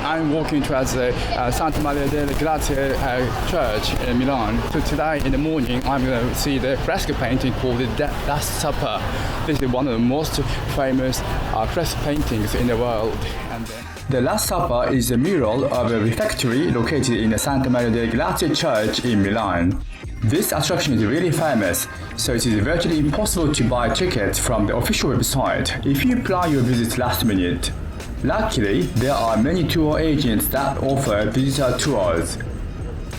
I'm walking towards the Santa Maria delle Grazie church in Milan. So today in the morning I'm going to see the fresco painting called the Last Supper. This is one of the most famous fresco paintings in the world. The Last Supper is a mural of a refectory located in the Santa Maria delle Grazie church in Milan. This attraction is really famous, so it is virtually impossible to buy tickets from the official website if you plan your visit last minute. Luckily, there are many tour agents that offer visitor tours.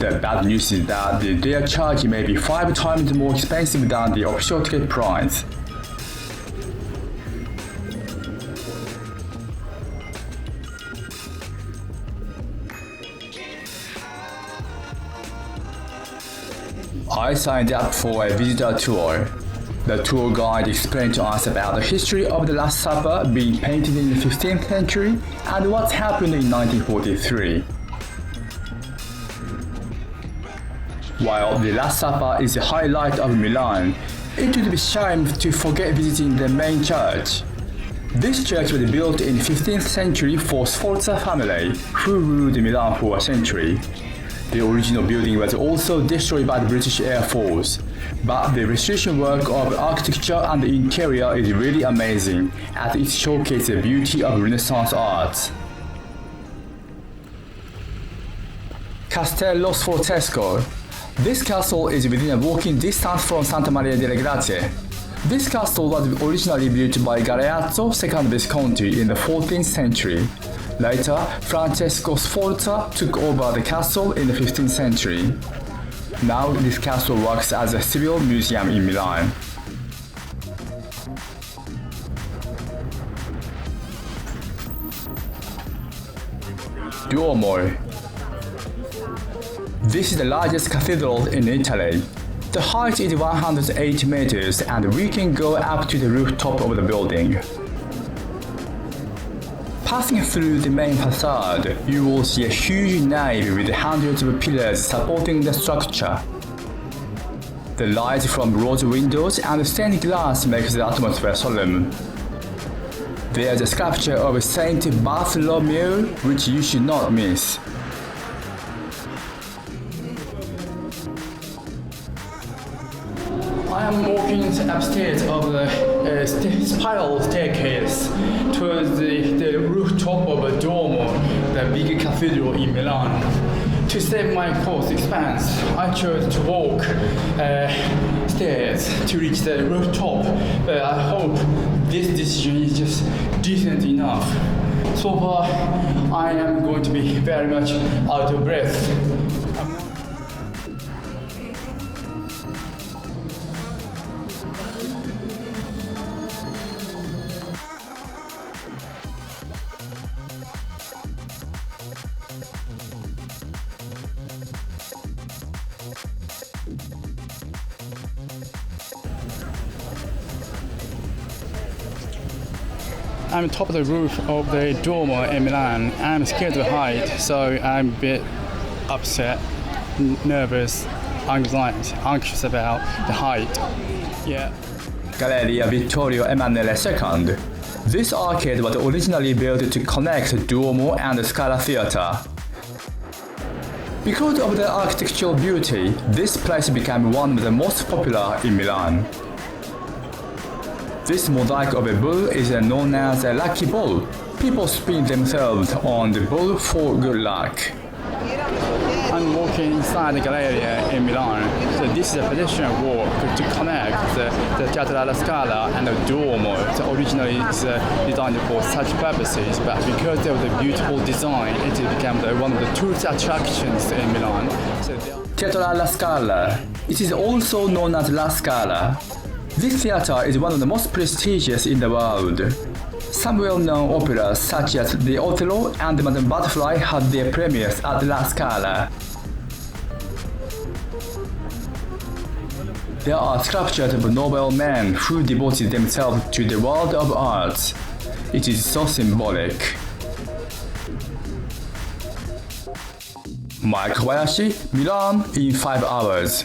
The bad news is that their charge may be 5 times more expensive than the official ticket price. I signed up for a visitor tour. The tour guide explained to us about the history of the Last Supper being painted in the 15th century and what happened in 1943. While the Last Supper is the highlight of Milan, it would be shame to forget visiting the main church. This church was built in the 15th century for Sforza family, who ruled Milan for a century. The original building was also destroyed by the British Air Force, but the restoration work of architecture and the interior is really amazing, as it showcases the beauty of Renaissance art. Castello Sforzesco. This castle is within a walking distance from Santa Maria delle Grazie. This castle was originally built by Galleria, 2nd Visconti, in the 14th century. Later, Francesco Sforza took over the castle in the 15th century. Now this castle works as a civil museum in Milan. Duomo. This is the largest cathedral in Italy. The height is 108 meters and we can go up to the rooftop of the building. Passing through the main facade, you will see a huge nave with hundreds of pillars supporting the structure. The light from rose windows and stained glass makes the atmosphere solemn. There's a sculpture of Saint Bartholomew which you should not miss. I am walking upstairs of the spiral staircase towards the rooftop of the Duomo, the big cathedral in Milan. To save my cost expense, I chose to walk stairs to reach the rooftop, but I hope this decision is just decent enough. So far, I am going to be very much out of breath. I'm on top of the roof of the Duomo in Milan. I'm scared of height, so I'm a bit upset, nervous, anxious about the height. Yeah. Galleria Vittorio Emanuele II. This arcade was originally built to connect Duomo and the Scala theater. Because of the architectural beauty, this place became one of the most popular in Milan. This mosaic of a bull is known as a lucky bull. People spin themselves on the bull for good luck. I'm walking inside the Galleria in Milan. So this is a pedestrian walk to connect the Teatro, alla Scala and the Duomo. So originally it's designed for such purposes, but because of the beautiful design, it became one of the tourist attractions in Milan. Teatro alla Scala. It is also known as La Scala. This theater is one of the most prestigious in the world. Some well-known operas such as The Othello and Madame Butterfly had their premieres at La Scala. There are sculptures of noble men who devoted themselves to the world of art. It is so symbolic. Mike Kobayashi, Milan in 5 hours.